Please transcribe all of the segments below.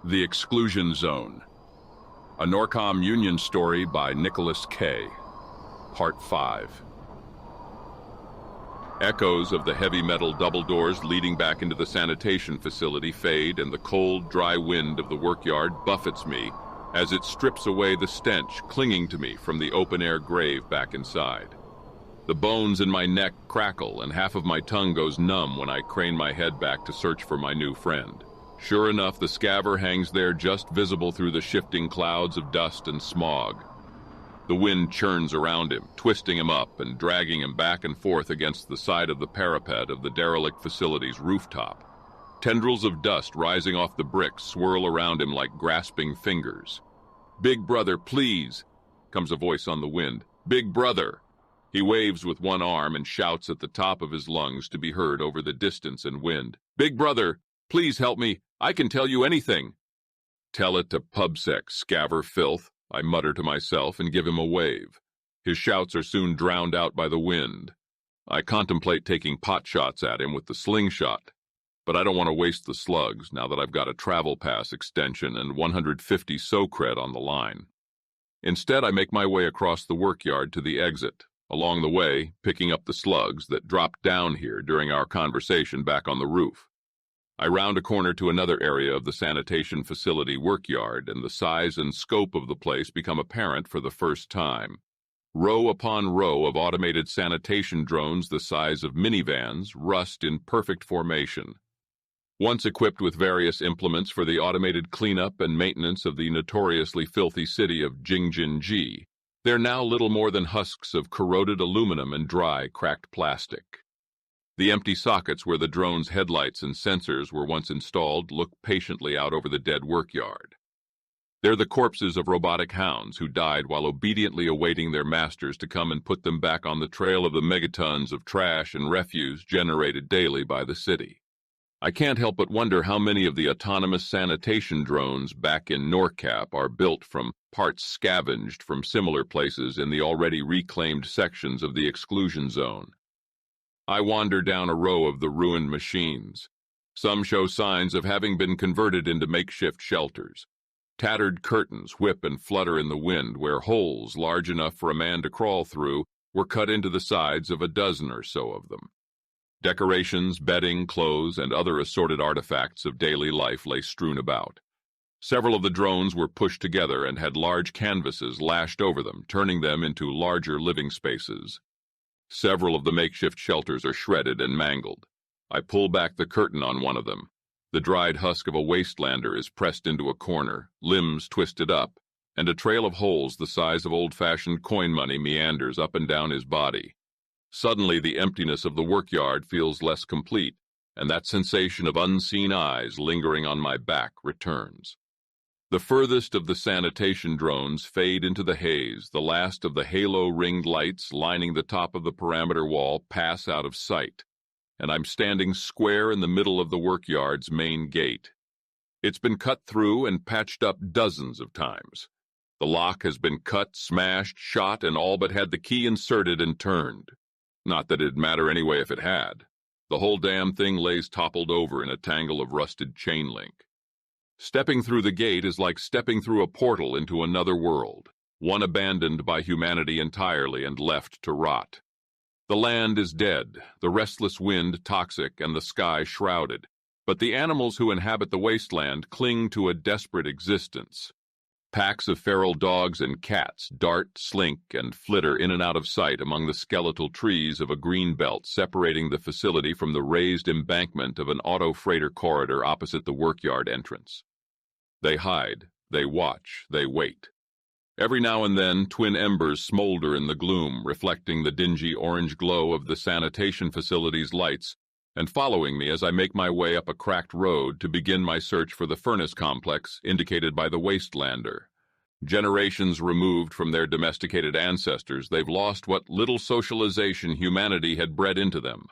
The Exclusion Zone. A Norcom Union story by Nicholas K. Part 5. Echoes of the heavy metal double doors leading back into the sanitation facility fade, and the cold, dry wind of the workyard buffets me as it strips away the stench clinging to me from the open-air grave back inside. The bones in my neck crackle, and half of my tongue goes numb when I crane my head back to search for my new friend. Sure enough, the Scavver hangs there, just visible through the shifting clouds of dust and smog. The wind churns around him, twisting him up and dragging him back and forth against the side of the parapet of the derelict facility's rooftop. Tendrils of dust rising off the bricks swirl around him like grasping fingers. "Big brother, please," comes a voice on the wind. "Big brother." He waves with one arm and shouts at the top of his lungs to be heard over the distance and wind. "Big brother, please help me. I can tell you anything." "Tell it to PubSec, Scavver filth," I mutter to myself and give him a wave. His shouts are soon drowned out by the wind. I contemplate taking pot shots at him with the slingshot, but I don't want to waste the slugs now that I've got a travel pass extension and 150 SoCred on the line. Instead, I make my way across the workyard to the exit, along the way picking up the slugs that dropped down here during our conversation back on the roof. I round a corner to another area of the sanitation facility workyard, and the size and scope of the place become apparent for the first time. Row upon row of automated sanitation drones the size of minivans rust in perfect formation. Once equipped with various implements for the automated cleanup and maintenance of the notoriously filthy city of Jingjinji, they're now little more than husks of corroded aluminum and dry, cracked plastic. The empty sockets where the drone's headlights and sensors were once installed look patiently out over the dead workyard. They're the corpses of robotic hounds who died while obediently awaiting their masters to come and put them back on the trail of the megatons of trash and refuse generated daily by the city. I can't help but wonder how many of the autonomous sanitation drones back in NorCap are built from parts scavenged from similar places in the already reclaimed sections of the exclusion zone. I wander down a row of the ruined machines. Some show signs of having been converted into makeshift shelters. Tattered curtains whip and flutter in the wind where holes large enough for a man to crawl through were cut into the sides of a dozen or so of them. Decorations, bedding, clothes, and other assorted artifacts of daily life lay strewn about. Several of the drones were pushed together and had large canvases lashed over them, turning them into larger living spaces. Several of the makeshift shelters are shredded and mangled. I pull back the curtain on one of them. The dried husk of a wastelander is pressed into a corner, limbs twisted up, and a trail of holes the size of old-fashioned coin money meanders up and down his body. Suddenly, the emptiness of the workyard feels less complete, and that sensation of unseen eyes lingering on my back returns. The furthest of the sanitation drones fade into the haze. The last of the halo-ringed lights lining the top of the perimeter wall pass out of sight, and I'm standing square in the middle of the workyard's main gate. It's been cut through and patched up dozens of times. The lock has been cut, smashed, shot, and all but had the key inserted and turned. Not that it'd matter anyway if it had. The whole damn thing lays toppled over in a tangle of rusted chain link. Stepping through the gate is like stepping through a portal into another world, one abandoned by humanity entirely and left to rot. The land is dead, the restless wind toxic, and the sky shrouded, but the animals who inhabit the wasteland cling to a desperate existence. Packs of feral dogs and cats dart, slink, and flitter in and out of sight among the skeletal trees of a green belt separating the facility from the raised embankment of an auto freighter corridor opposite the workyard entrance. They hide, they watch, they wait. Every now and then, twin embers smolder in the gloom, reflecting the dingy orange glow of the sanitation facility's lights, and following me as I make my way up a cracked road to begin my search for the furnace complex indicated by the wastelander. Generations removed from their domesticated ancestors, they've lost what little socialization humanity had bred into them.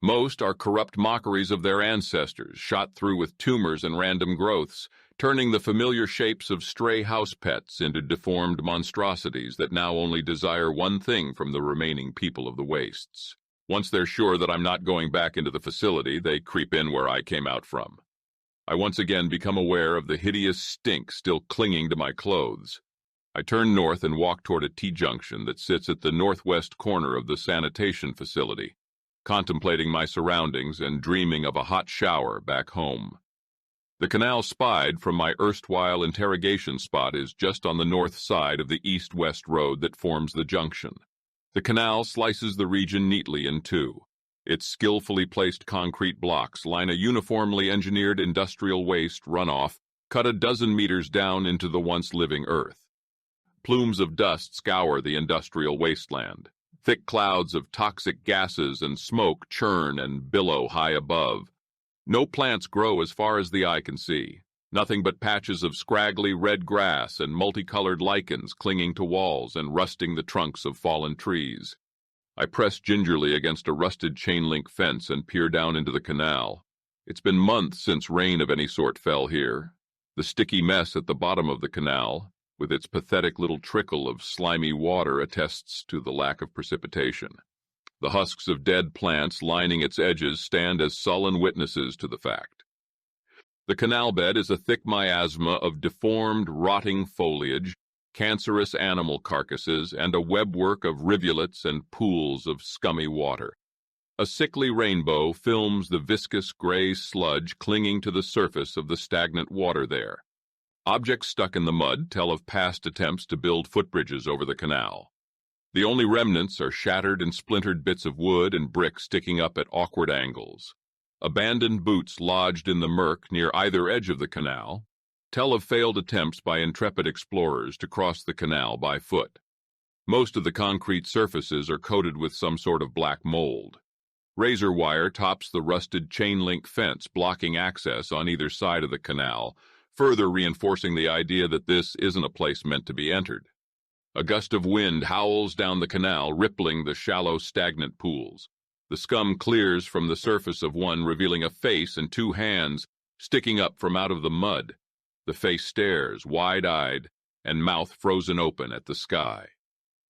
Most are corrupt mockeries of their ancestors, shot through with tumors and random growths, turning the familiar shapes of stray house pets into deformed monstrosities that now only desire one thing from the remaining people of the wastes. Once they're sure that I'm not going back into the facility, they creep in where I came out from. I once again become aware of the hideous stink still clinging to my clothes. I turn north and walk toward a T-junction that sits at the northwest corner of the sanitation facility, contemplating my surroundings and dreaming of a hot shower back home. The canal spied from my erstwhile interrogation spot is just on the north side of the east-west road that forms the junction. The canal slices the region neatly in two. Its skillfully placed concrete blocks line a uniformly engineered industrial waste runoff cut a dozen meters down into the once living earth. Plumes of dust scour the industrial wasteland. Thick clouds of toxic gases and smoke churn and billow high above. No plants grow as far as the eye can see. Nothing but patches of scraggly red grass and multicolored lichens clinging to walls and rusting the trunks of fallen trees. I press gingerly against a rusted chain-link fence and peer down into the canal. It's been months since rain of any sort fell here. The sticky mess at the bottom of the canal, with its pathetic little trickle of slimy water, attests to the lack of precipitation. The husks of dead plants lining its edges stand as sullen witnesses to the fact. The canal bed is a thick miasma of deformed, rotting foliage, cancerous animal carcasses, and a webwork of rivulets and pools of scummy water. A sickly rainbow films the viscous gray sludge clinging to the surface of the stagnant water there. Objects stuck in the mud tell of past attempts to build footbridges over the canal. The only remnants are shattered and splintered bits of wood and brick sticking up at awkward angles. Abandoned boots lodged in the murk near either edge of the canal tell of failed attempts by intrepid explorers to cross the canal by foot. Most of the concrete surfaces are coated with some sort of black mold. Razor wire tops the rusted chain-link fence blocking access on either side of the canal, further reinforcing the idea that this isn't a place meant to be entered. A gust of wind howls down the canal, rippling the shallow, stagnant pools. The scum clears from the surface of one, revealing a face and two hands sticking up from out of the mud. The face stares, wide-eyed, and mouth frozen open at the sky.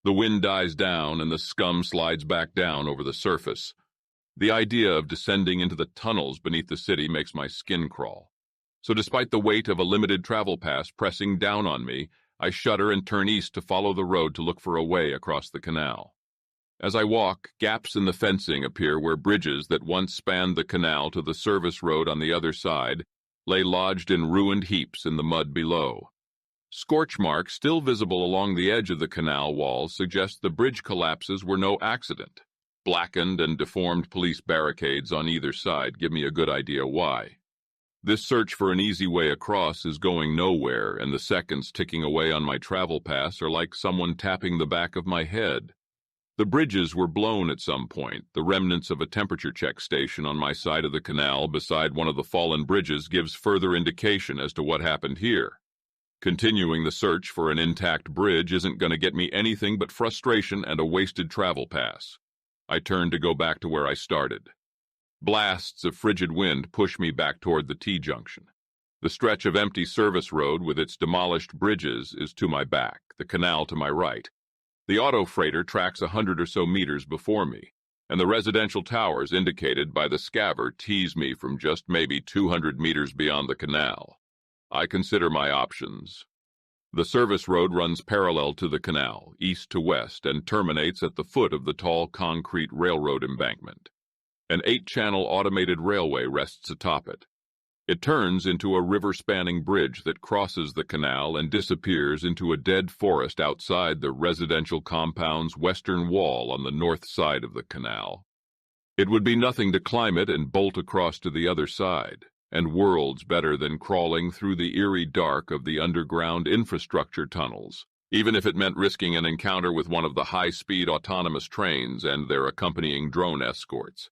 The wind dies down, and the scum slides back down over the surface. The idea of descending into the tunnels beneath the city makes my skin crawl. So despite the weight of a limited travel pass pressing down on me, I shudder and turn east to follow the road to look for a way across the canal. As I walk, gaps in the fencing appear where bridges that once spanned the canal to the service road on the other side lay lodged in ruined heaps in the mud below. Scorch marks still visible along the edge of the canal wall suggest the bridge collapses were no accident. Blackened and deformed police barricades on either side give me a good idea why. This search for an easy way across is going nowhere, and the seconds ticking away on my travel pass are like someone tapping the back of my head. The bridges were blown at some point. The remnants of a temperature check station on my side of the canal beside one of the fallen bridges gives further indication as to what happened here. Continuing the search for an intact bridge isn't going to get me anything but frustration and a wasted travel pass. I turn to go back to where I started. Blasts of frigid wind push me back toward the T-junction. The stretch of empty service road with its demolished bridges is to my back, the canal to my right. The auto freighter tracks 100 or so meters before me, and the residential towers indicated by the Scavver tease me from just maybe 200 meters beyond the canal. I consider my options. The service road runs parallel to the canal, east to west, and terminates at the foot of the tall concrete railroad embankment. An 8-channel automated railway rests atop it. It turns into a river-spanning bridge that crosses the canal and disappears into a dead forest outside the residential compound's western wall on the north side of the canal. It would be nothing to climb it and bolt across to the other side, and worlds better than crawling through the eerie dark of the underground infrastructure tunnels, even if it meant risking an encounter with one of the high-speed autonomous trains and their accompanying drone escorts.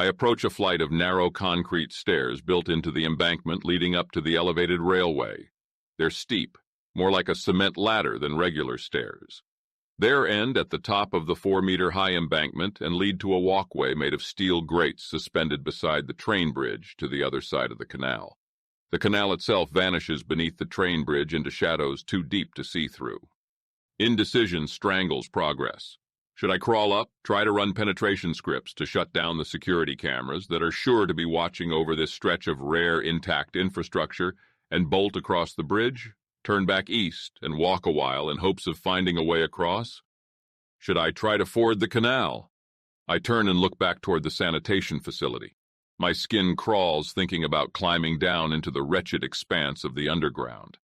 I approach a flight of narrow concrete stairs built into the embankment leading up to the elevated railway. They're steep, more like a cement ladder than regular stairs. Their end at the top of the 4-meter-high embankment and lead to a walkway made of steel grates suspended beside the train bridge to the other side of the canal. The canal itself vanishes beneath the train bridge into shadows too deep to see through. Indecision strangles progress. Should I crawl up, try to run penetration scripts to shut down the security cameras that are sure to be watching over this stretch of rare intact infrastructure, and bolt across the bridge, turn back east, and walk a while in hopes of finding a way across? Should I try to ford the canal? I turn and look back toward the sanitation facility. My skin crawls thinking about climbing down into the wretched expanse of the underground.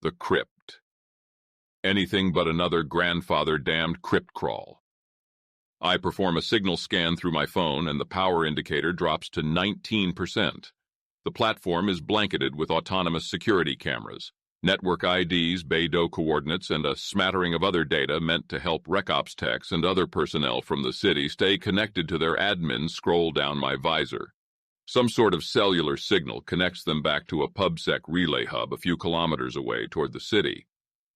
The crypt. Anything but another grandfather-damned crypt crawl. I perform a signal scan through my phone and the power indicator drops to 19%. The platform is blanketed with autonomous security cameras, network IDs, Beidou coordinates, and a smattering of other data meant to help RecOps techs and other personnel from the city stay connected to their admins scroll down my visor. Some sort of cellular signal connects them back to a PubSec relay hub a few kilometers away toward the city.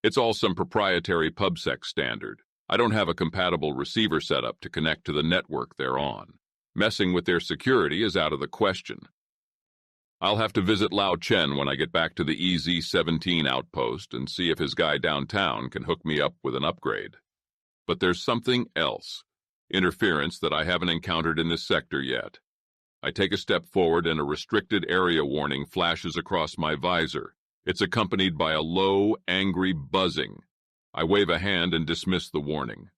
It's all some proprietary PubSec standard. I don't have a compatible receiver setup to connect to the network they're on. Messing with their security is out of the question. I'll have to visit Lao Chen when I get back to the EZ-17 outpost and see if his guy downtown can hook me up with an upgrade. But there's something else. Interference that I haven't encountered in this sector yet. I take a step forward and a restricted area warning flashes across my visor. It's accompanied by a low, angry buzzing. I wave a hand and dismiss the warning.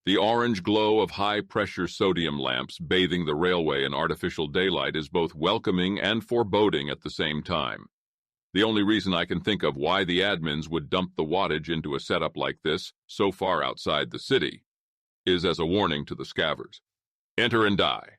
The orange glow of high-pressure sodium lamps bathing the railway in artificial daylight is both welcoming and foreboding at the same time. The only reason I can think of why the admins would dump the wattage into a setup like this so far outside the city is as a warning to the Scavvers. Enter and die.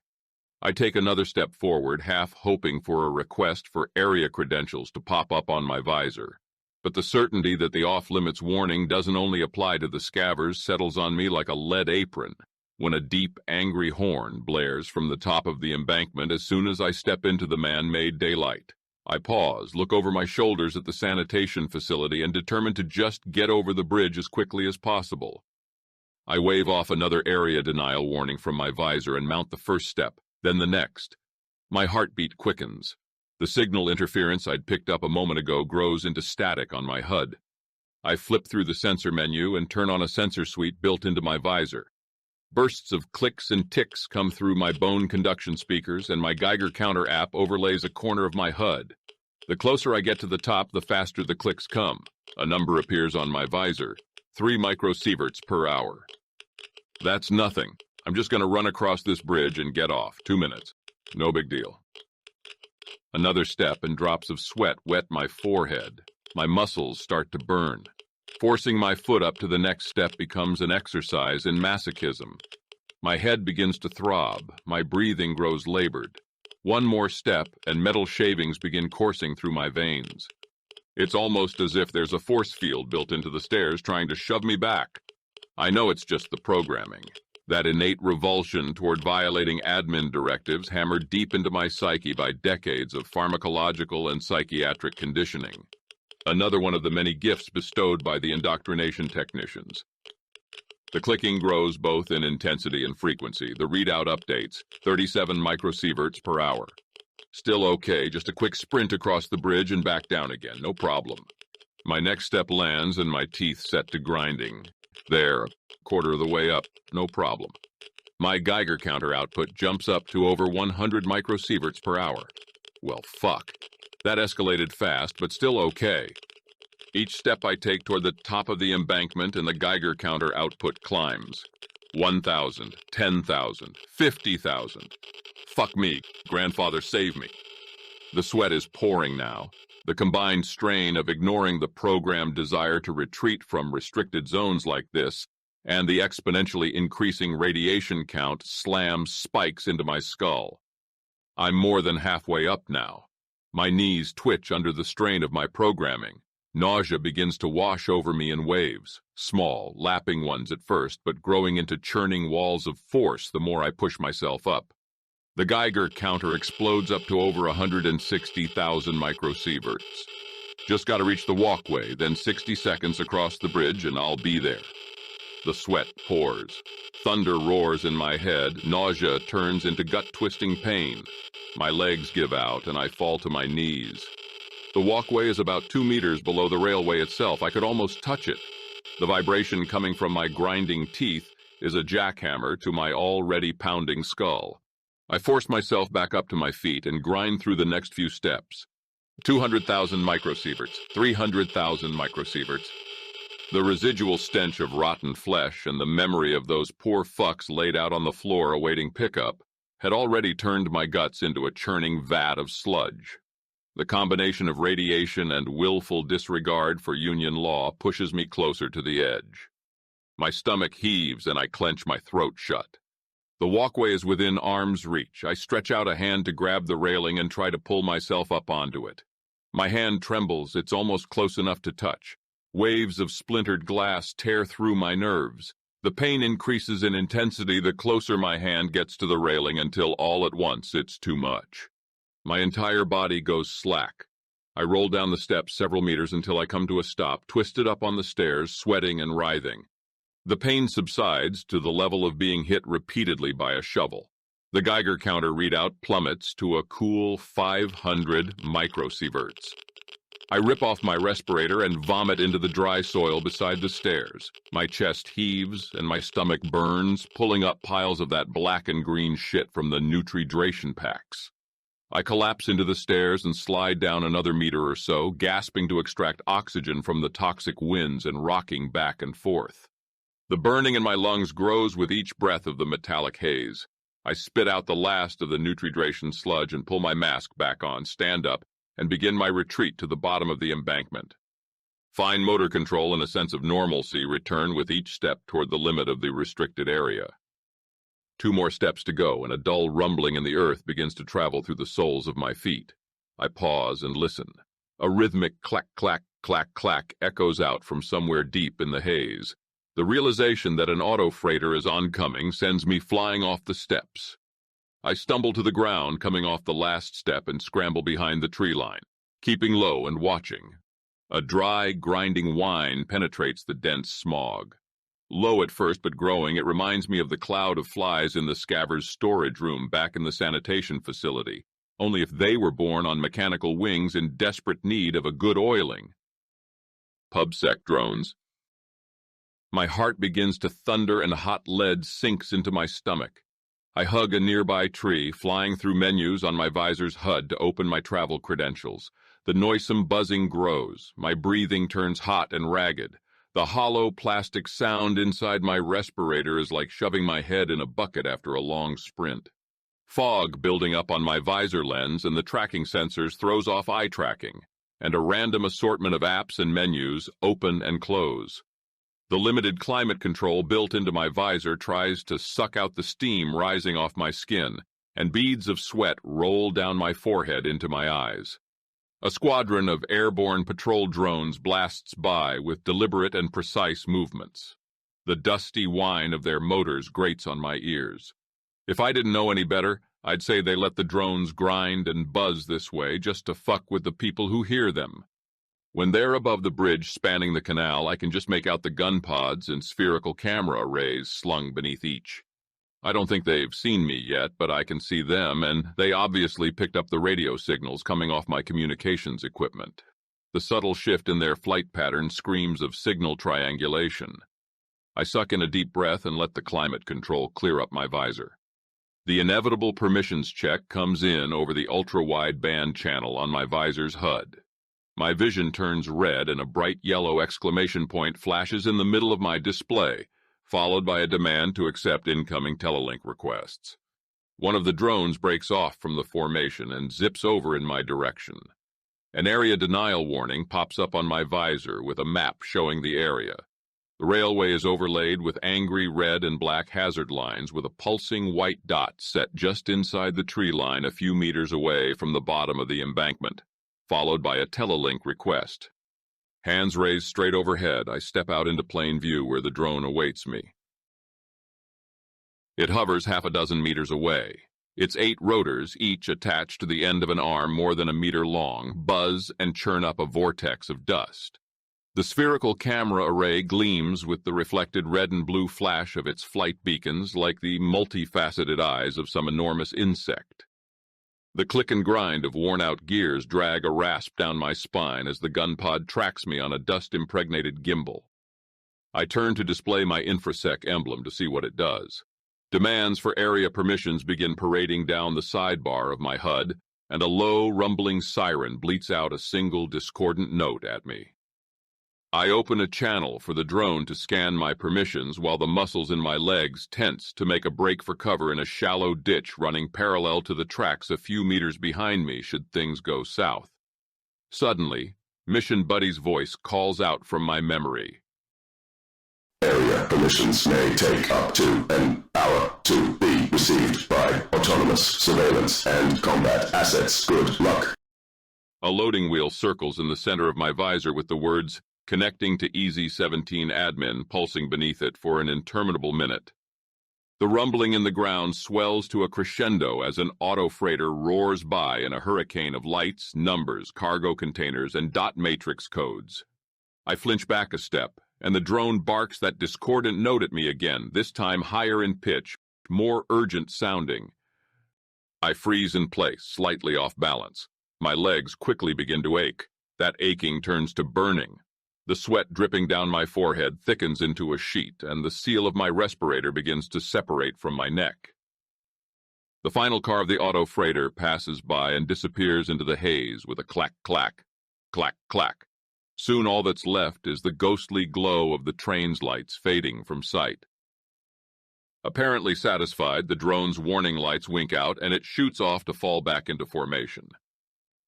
I take another step forward, half hoping for a request for area credentials to pop up on my visor. But the certainty that the off-limits warning doesn't only apply to the Scavvers settles on me like a lead apron when a deep, angry horn blares from the top of the embankment as soon as I step into the man-made daylight. I pause, look over my shoulders at the sanitation facility, and determine to just get over the bridge as quickly as possible. I wave off another area denial warning from my visor and mount the first step, then the next. My heartbeat quickens. The signal interference I'd picked up a moment ago grows into static on my HUD. I flip through the sensor menu and turn on a sensor suite built into my visor. Bursts of clicks and ticks come through my bone conduction speakers, and my Geiger counter app overlays a corner of my HUD. The closer I get to the top, the faster the clicks come. A number appears on my visor, 3 microsieverts per hour. That's nothing. I'm just going to run across this bridge and get off. 2 minutes. No big deal. Another step and drops of sweat wet my forehead. My muscles start to burn. Forcing my foot up to the next step becomes an exercise in masochism. My head begins to throb. My breathing grows labored. One more step and metal shavings begin coursing through my veins. It's almost as if there's a force field built into the stairs trying to shove me back. I know it's just the programming. That innate revulsion toward violating admin directives hammered deep into my psyche by decades of pharmacological and psychiatric conditioning. Another one of the many gifts bestowed by the indoctrination technicians. The clicking grows both in intensity and frequency. The readout updates, 37 microsieverts per hour. Still okay, just a quick sprint across the bridge and back down again, no problem. My next step lands and my teeth set to grinding. There, a quarter of the way up, no problem. My Geiger counter output jumps up to over 100 microsieverts per hour. Well, fuck. That escalated fast, but still okay. Each step I take toward the top of the embankment and the Geiger counter output climbs. 1,000, 10,000, 50,000. Fuck me, grandfather, save me. The sweat is pouring now. The combined strain of ignoring the programmed desire to retreat from restricted zones like this and the exponentially increasing radiation count slams spikes into my skull. I'm more than halfway up now. My knees twitch under the strain of my programming. Nausea begins to wash over me in waves, small, lapping ones at first, but growing into churning walls of force the more I push myself up. The Geiger counter explodes up to over 160,000 microsieverts. Just gotta reach the walkway, then 60 seconds across the bridge and I'll be there. The sweat pours. Thunder roars in my head. Nausea turns into gut-twisting pain. My legs give out and I fall to my knees. The walkway is about 2 meters below the railway itself. I could almost touch it. The vibration coming from my grinding teeth is a jackhammer to my already pounding skull. I force myself back up to my feet and grind through the next few steps. 200,000 microsieverts, 300,000 microsieverts. The residual stench of rotten flesh and the memory of those poor fucks laid out on the floor awaiting pickup had already turned my guts into a churning vat of sludge. The combination of radiation and willful disregard for union law pushes me closer to the edge. My stomach heaves and I clench my throat shut. The walkway is within arm's reach. I stretch out a hand to grab the railing and try to pull myself up onto it. My hand trembles, it's almost close enough to touch. Waves of splintered glass tear through my nerves. The pain increases in intensity the closer my hand gets to the railing until all at once it's too much. My entire body goes slack. I roll down the steps several meters until I come to a stop, twisted up on the stairs, sweating and writhing. The pain subsides to the level of being hit repeatedly by a shovel. The Geiger counter readout plummets to a cool 500 microsieverts. I rip off my respirator and vomit into the dry soil beside the stairs. My chest heaves and my stomach burns, pulling up piles of that black and green shit from the Nutridration packs. I collapse into the stairs and slide down another meter or so, gasping to extract oxygen from the toxic winds and rocking back and forth. The burning in my lungs grows with each breath of the metallic haze. I spit out the last of the Nutridration sludge and pull my mask back on, stand up, and begin my retreat to the bottom of the embankment. Fine motor control and a sense of normalcy return with each step toward the limit of the restricted area. 2 more steps to go, and a dull rumbling in the earth begins to travel through the soles of my feet. I pause and listen. A rhythmic clack, clack, clack, clack echoes out from somewhere deep in the haze. The realization that an auto freighter is oncoming sends me flying off the steps. I stumble to the ground, coming off the last step, and scramble behind the tree line, keeping low and watching. A dry, grinding whine penetrates the dense smog. Low at first but growing, it reminds me of the cloud of flies in the Scavver's storage room back in the sanitation facility, only if they were born on mechanical wings in desperate need of a good oiling. PubSec drones. My heart begins to thunder and hot lead sinks into my stomach. I hug a nearby tree, flying through menus on my visor's HUD to open my travel credentials. The noisome buzzing grows. My breathing turns hot and ragged. The hollow plastic sound inside my respirator is like shoving my head in a bucket after a long sprint. Fog building up on my visor lens and the tracking sensors throws off eye tracking, and a random assortment of apps and menus open and close. The limited climate control built into my visor tries to suck out the steam rising off my skin, and beads of sweat roll down my forehead into my eyes. A squadron of airborne patrol drones blasts by with deliberate and precise movements. The dusty whine of their motors grates on my ears. If I didn't know any better, I'd say they let the drones grind and buzz this way just to fuck with the people who hear them. When they're above the bridge spanning the canal, I can just make out the gun pods and spherical camera arrays slung beneath each. I don't think they've seen me yet, but I can see them, and they obviously picked up the radio signals coming off my communications equipment. The subtle shift in their flight pattern screams of signal triangulation. I suck in a deep breath and let the climate control clear up my visor. The inevitable permissions check comes in over the ultra-wideband channel on my visor's HUD. My vision turns red and a bright yellow exclamation point flashes in the middle of my display, followed by a demand to accept incoming telelink requests. One of the drones breaks off from the formation and zips over in my direction. An area denial warning pops up on my visor with a map showing the area. The railway is overlaid with angry red and black hazard lines with a pulsing white dot set just inside the tree line a few meters away from the bottom of the embankment, followed by a telelink request. Hands raised straight overhead, I step out into plain view where the drone awaits me. It hovers half a dozen meters away. Its 8 rotors, each attached to the end of an arm more than a meter long, buzz and churn up a vortex of dust. The spherical camera array gleams with the reflected red and blue flash of its flight beacons like the multifaceted eyes of some enormous insect. The click and grind of worn-out gears drag a rasp down my spine as the gun pod tracks me on a dust-impregnated gimbal. I turn to display my InfraSec emblem to see what it does. Demands for area permissions begin parading down the sidebar of my HUD, and a low, rumbling siren bleats out a single discordant note at me. I open a channel for the drone to scan my permissions while the muscles in my legs tense to make a break for cover in a shallow ditch running parallel to the tracks a few meters behind me should things go south. Suddenly, Mission Buddy's voice calls out from my memory. Area permissions may take up to an hour to be received by autonomous surveillance and combat assets. Good luck. A loading wheel circles in the center of my visor with the words, "Connecting to EZ-17 admin," pulsing beneath it for an interminable minute. The rumbling in the ground swells to a crescendo as an auto freighter roars by in a hurricane of lights, numbers, cargo containers, and dot matrix codes. I flinch back a step, and the drone barks that discordant note at me again, this time higher in pitch, more urgent sounding. I freeze in place, slightly off balance. My legs quickly begin to ache. That aching turns to burning. The sweat dripping down my forehead thickens into a sheet, and the seal of my respirator begins to separate from my neck. The final car of the auto freighter passes by and disappears into the haze with a clack, clack, clack, clack. Soon all that's left is the ghostly glow of the train's lights fading from sight. Apparently satisfied, the drone's warning lights wink out and it shoots off to fall back into formation.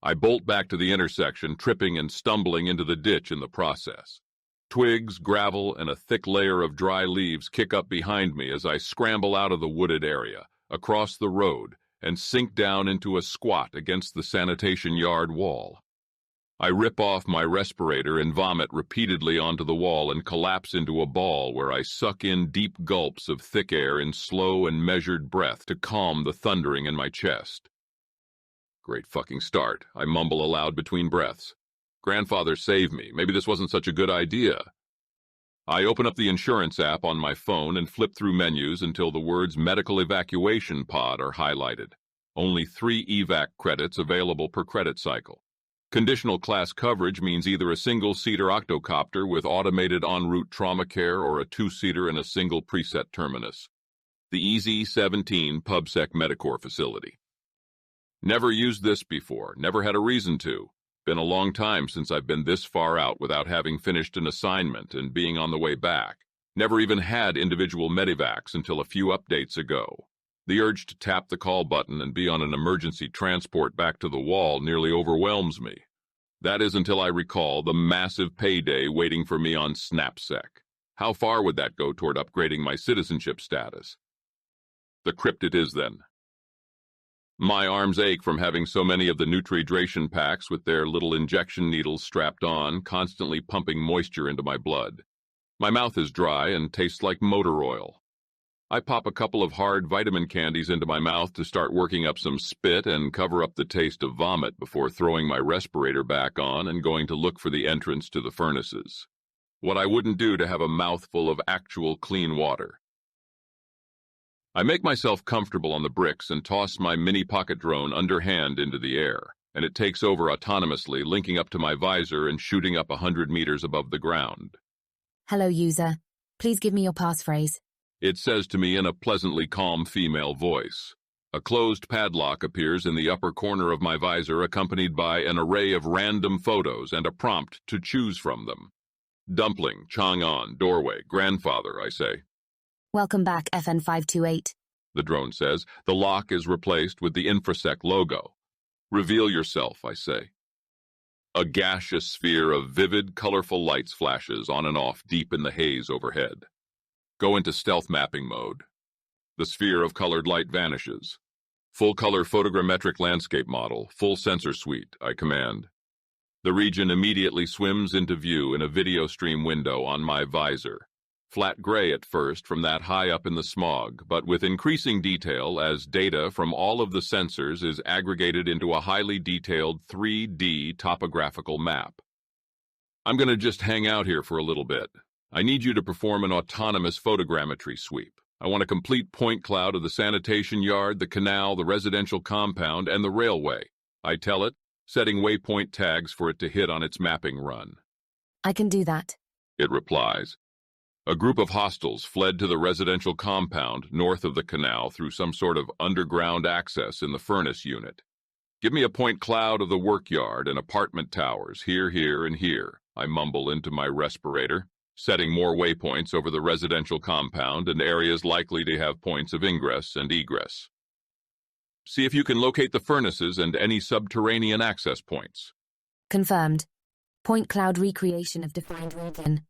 I bolt back to the intersection, tripping and stumbling into the ditch in the process. Twigs, gravel, and a thick layer of dry leaves kick up behind me as I scramble out of the wooded area, across the road, and sink down into a squat against the sanitation yard wall. I rip off my respirator and vomit repeatedly onto the wall and collapse into a ball where I suck in deep gulps of thick air in slow and measured breath to calm the thundering in my chest. Great fucking start, I mumble aloud between breaths. Grandfather save me, maybe this wasn't such a good idea. I open up the insurance app on my phone and flip through menus until the words medical evacuation pod are highlighted. Only 3 evac credits available per credit cycle. Conditional class coverage means either a single-seater octocopter with automated en route trauma care or a 2-seater in a single preset terminus. The EZ-17 PubSec MediCorps facility. Never used this before, never had a reason to. Been a long time since I've been this far out without having finished an assignment and being on the way back. Never even had individual medivacs until a few updates ago. The urge to tap the call button and be on an emergency transport back to the wall nearly overwhelms me. That is until I recall the massive payday waiting for me on SnapSec. How far would that go toward upgrading my citizenship status? The crypt it is then. My arms ache from having so many of the Nutri-Dration packs with their little injection needles strapped on, constantly pumping moisture into my blood. My mouth is dry and tastes like motor oil. I pop a couple of hard vitamin candies into my mouth to start working up some spit and cover up the taste of vomit before throwing my respirator back on and going to look for the entrance to the furnaces. What I wouldn't do to have a mouthful of actual clean water. I make myself comfortable on the bricks and toss my mini pocket drone underhand into the air, and it takes over autonomously, linking up to my visor and shooting up 100 meters above the ground. Hello, user. Please give me your passphrase. It says to me in a pleasantly calm female voice. A closed padlock appears in the upper corner of my visor, accompanied by an array of random photos and a prompt to choose from them. Dumpling, Chang'an, doorway, grandfather, I say. Welcome back, FN528. The drone says. The lock is replaced with the InfraSec logo. Reveal yourself, I say. A gaseous sphere of vivid, colorful lights flashes on and off deep in the haze overhead. Go into stealth mapping mode. The sphere of colored light vanishes. Full-color photogrammetric landscape model, full sensor suite, I command. The region immediately swims into view in a video stream window on my visor. Flat gray at first from that high up in the smog, but with increasing detail as data from all of the sensors is aggregated into a highly detailed 3D topographical map. I'm going to just hang out here for a little bit. I need you to perform an autonomous photogrammetry sweep. I want a complete point cloud of the sanitation yard, the canal, the residential compound, and the railway. I tell it, setting waypoint tags for it to hit on its mapping run. I can do that. It replies. A group of hostiles fled to the residential compound north of the canal through some sort of underground access in the furnace unit. Give me a point cloud of the workyard and apartment towers here, here, and here, I mumble into my respirator, setting more waypoints over the residential compound and areas likely to have points of ingress and egress. See if you can locate the furnaces and any subterranean access points. Confirmed. Point cloud recreation of defined region.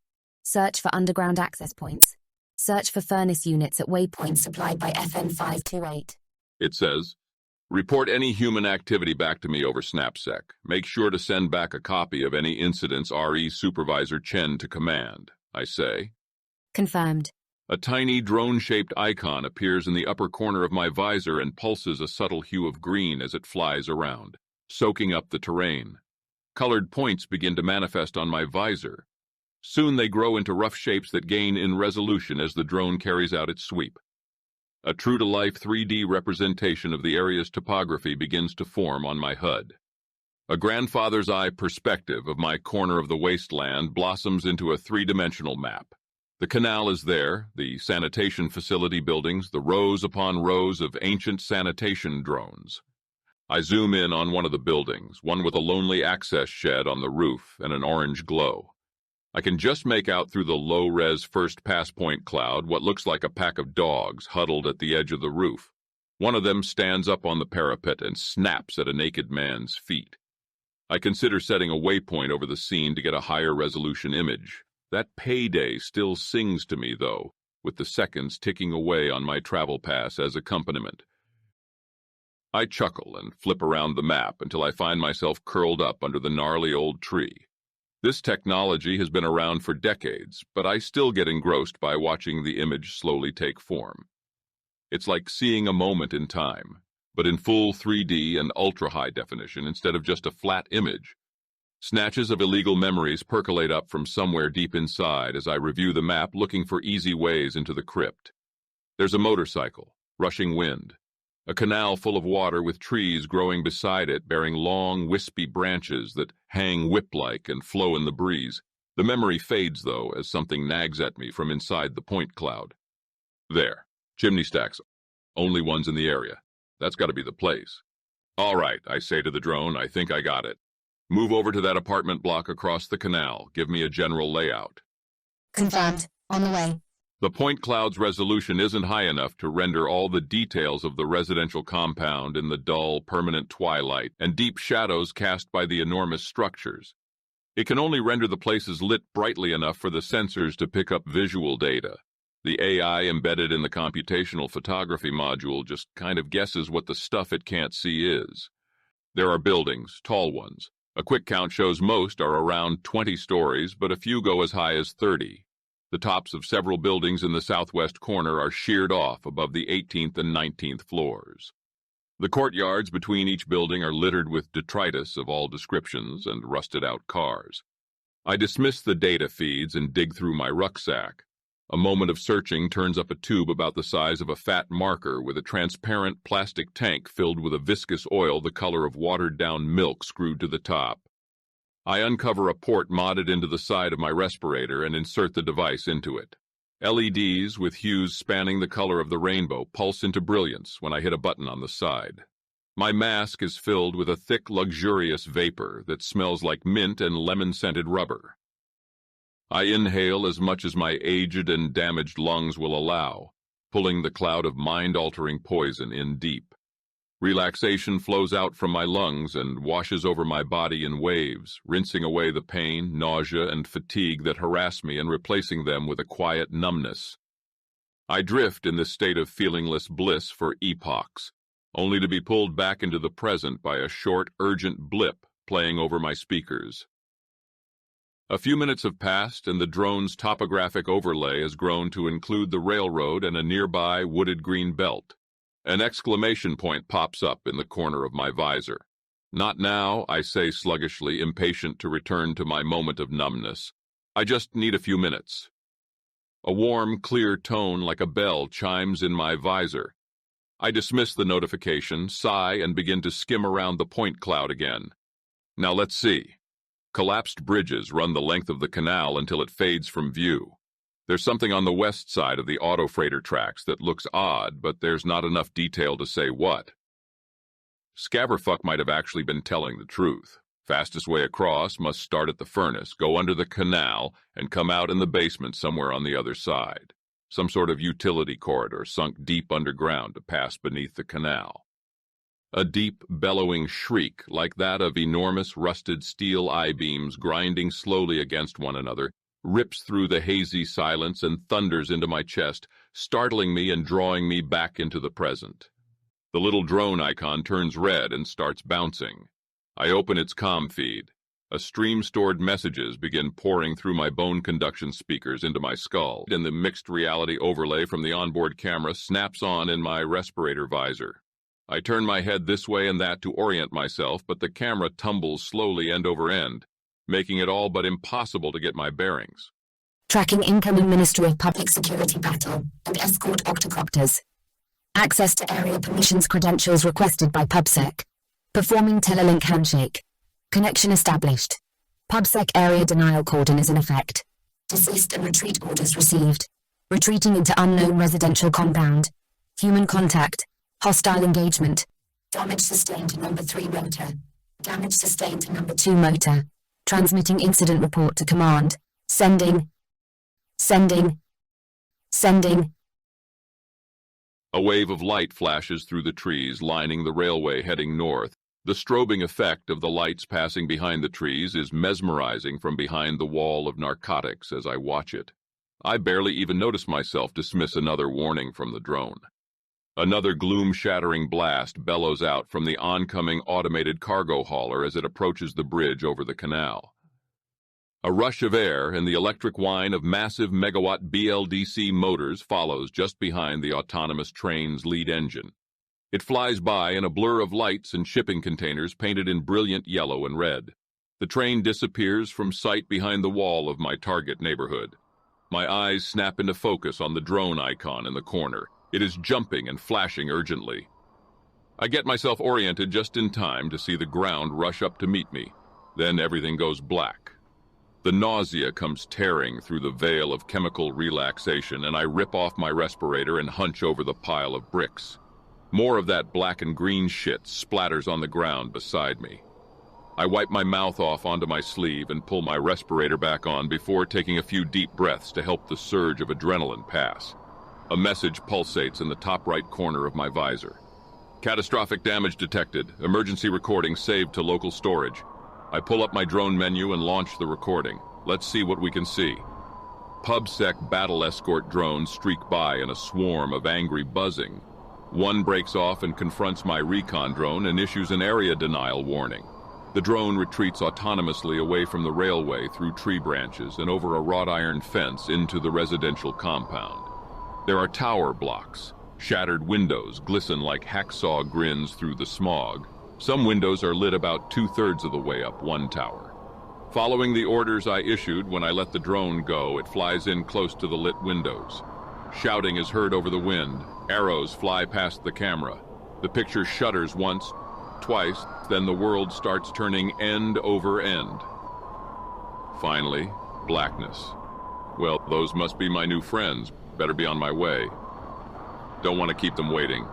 Search for underground access points. Search for furnace units at waypoints supplied by FN528. It says, report any human activity back to me over SnapSec. Make sure to send back a copy of any incidents RE Supervisor Chen to command, I say. Confirmed. A tiny drone-shaped icon appears in the upper corner of my visor and pulses a subtle hue of green as it flies around, soaking up the terrain. Colored points begin to manifest on my visor. Soon they grow into rough shapes that gain in resolution as the drone carries out its sweep. A true-to-life 3D representation of the area's topography begins to form on my HUD. A grandfather's eye perspective of my corner of the wasteland blossoms into a three-dimensional map. The canal is there, the sanitation facility buildings, the rows upon rows of ancient sanitation drones. I zoom in on one of the buildings, one with a lonely access shed on the roof and an orange glow. I can just make out through the low-res first pass point cloud what looks like a pack of dogs huddled at the edge of the roof. One of them stands up on the parapet and snaps at a naked man's feet. I consider setting a waypoint over the scene to get a higher resolution image. That payday still sings to me, though, with the seconds ticking away on my travel pass as accompaniment. I chuckle and flip around the map until I find myself curled up under the gnarly old tree. This technology has been around for decades, but I still get engrossed by watching the image slowly take form. It's like seeing a moment in time, but in full 3D and ultra-high definition instead of just a flat image. Snatches of illegal memories percolate up from somewhere deep inside as I review the map looking for easy ways into the crypt. There's a motorcycle, rushing wind. A canal full of water with trees growing beside it bearing long, wispy branches that hang whip-like and flow in the breeze. The memory fades, though, as something nags at me from inside the point cloud. There. Chimney stacks. Only ones in the area. That's got to be the place. All right, I say to the drone, I think I got it. Move over to that apartment block across the canal. Give me a general layout. Confirmed. On the way. The point cloud's resolution isn't high enough to render all the details of the residential compound in the dull, permanent twilight and deep shadows cast by the enormous structures. It can only render the places lit brightly enough for the sensors to pick up visual data. The AI embedded in the computational photography module just kind of guesses what the stuff it can't see is. There are buildings, tall ones. A quick count shows most are around 20 stories, but a few go as high as 30. The tops of several buildings in the southwest corner are sheared off above the 18th and 19th floors. The courtyards between each building are littered with detritus of all descriptions and rusted-out cars. I dismiss the data feeds and dig through my rucksack. A moment of searching turns up a tube about the size of a fat marker with a transparent plastic tank filled with a viscous oil the color of watered-down milk screwed to the top. I uncover a port modded into the side of my respirator and insert the device into it. LEDs with hues spanning the color of the rainbow pulse into brilliance when I hit a button on the side. My mask is filled with a thick, luxurious vapor that smells like mint and lemon-scented rubber. I inhale as much as my aged and damaged lungs will allow, pulling the cloud of mind-altering poison in deep. Relaxation flows out from my lungs and washes over my body in waves, rinsing away the pain, nausea, and fatigue that harass me and replacing them with a quiet numbness. I drift in this state of feelingless bliss for epochs, only to be pulled back into the present by a short, urgent blip playing over my speakers. A few minutes have passed, and the drone's topographic overlay has grown to include the railroad and a nearby wooded green belt. An exclamation point pops up in the corner of my visor. Not now, I say sluggishly, impatient to return to my moment of numbness. I just need a few minutes. A warm, clear tone like a bell chimes in my visor. I dismiss the notification, sigh, and begin to skim around the point cloud again. Now let's see. Collapsed bridges run the length of the canal until it fades from view. There's something on the west side of the auto freighter tracks that looks odd, but there's not enough detail to say what. Scavver might have actually been telling the truth. Fastest way across must start at the furnace, go under the canal, and come out in the basement somewhere on the other side. Some sort of utility corridor sunk deep underground to pass beneath the canal. A deep, bellowing shriek, like that of enormous rusted steel I-beams grinding slowly against one another, rips through the hazy silence and thunders into my chest, startling me and drawing me back into the present. The little drone icon turns red and starts bouncing. I open its comm feed. A stream-stored messages begin pouring through my bone conduction speakers into my skull, and the mixed reality overlay from the onboard camera snaps on in my respirator visor. I turn my head this way and that to orient myself, but the camera tumbles slowly end over end, making it all but impossible to get my bearings. Tracking incoming Ministry of Public Security battle and escort octocopters. Access to area permissions credentials requested by PubSec. Performing telelink handshake. Connection established. PubSec area denial cordon is in effect. Desist and retreat orders received. Retreating into unknown residential compound. Human contact. Hostile engagement. Damage sustained to number 3 motor. Damage sustained to number 2 motor. Transmitting incident report to command. Sending. A wave of light flashes through the trees lining the railway heading north. The strobing effect of the lights passing behind the trees is mesmerizing from behind the wall of narcotics as I watch it. I barely even notice myself dismiss another warning from the drone. Another gloom-shattering blast bellows out from the oncoming automated cargo hauler as it approaches the bridge over the canal. A rush of air and the electric whine of massive megawatt BLDC motors follows just behind the autonomous train's lead engine. It flies by in a blur of lights and shipping containers painted in brilliant yellow and red. The train disappears from sight behind the wall of my target neighborhood. My eyes snap into focus on the drone icon in the corner. It is jumping and flashing urgently. I get myself oriented just in time to see the ground rush up to meet me. Then everything goes black. The nausea comes tearing through the veil of chemical relaxation, and I rip off my respirator and hunch over the pile of bricks. More of that black and green shit splatters on the ground beside me. I wipe my mouth off onto my sleeve and pull my respirator back on before taking a few deep breaths to help the surge of adrenaline pass. A message pulsates in the top right corner of my visor. Catastrophic damage detected. Emergency recording saved to local storage. I pull up my drone menu and launch the recording. Let's see what we can see. PubSec battle escort drones streak by in a swarm of angry buzzing. One breaks off and confronts my recon drone and issues an area denial warning. The drone retreats autonomously away from the railway through tree branches and over a wrought iron fence into the residential compound. There are tower blocks. Shattered windows glisten like hacksaw grins through the smog. Some windows are lit about 2/3 of the way up one tower. Following the orders I issued when I let the drone go, it flies in close to the lit windows. Shouting is heard over the wind. Arrows fly past the camera. The picture shudders once, twice, then the world starts turning end over end. Finally, blackness. Well, those must be my new friends. Better be on my way. Don't want to keep them waiting.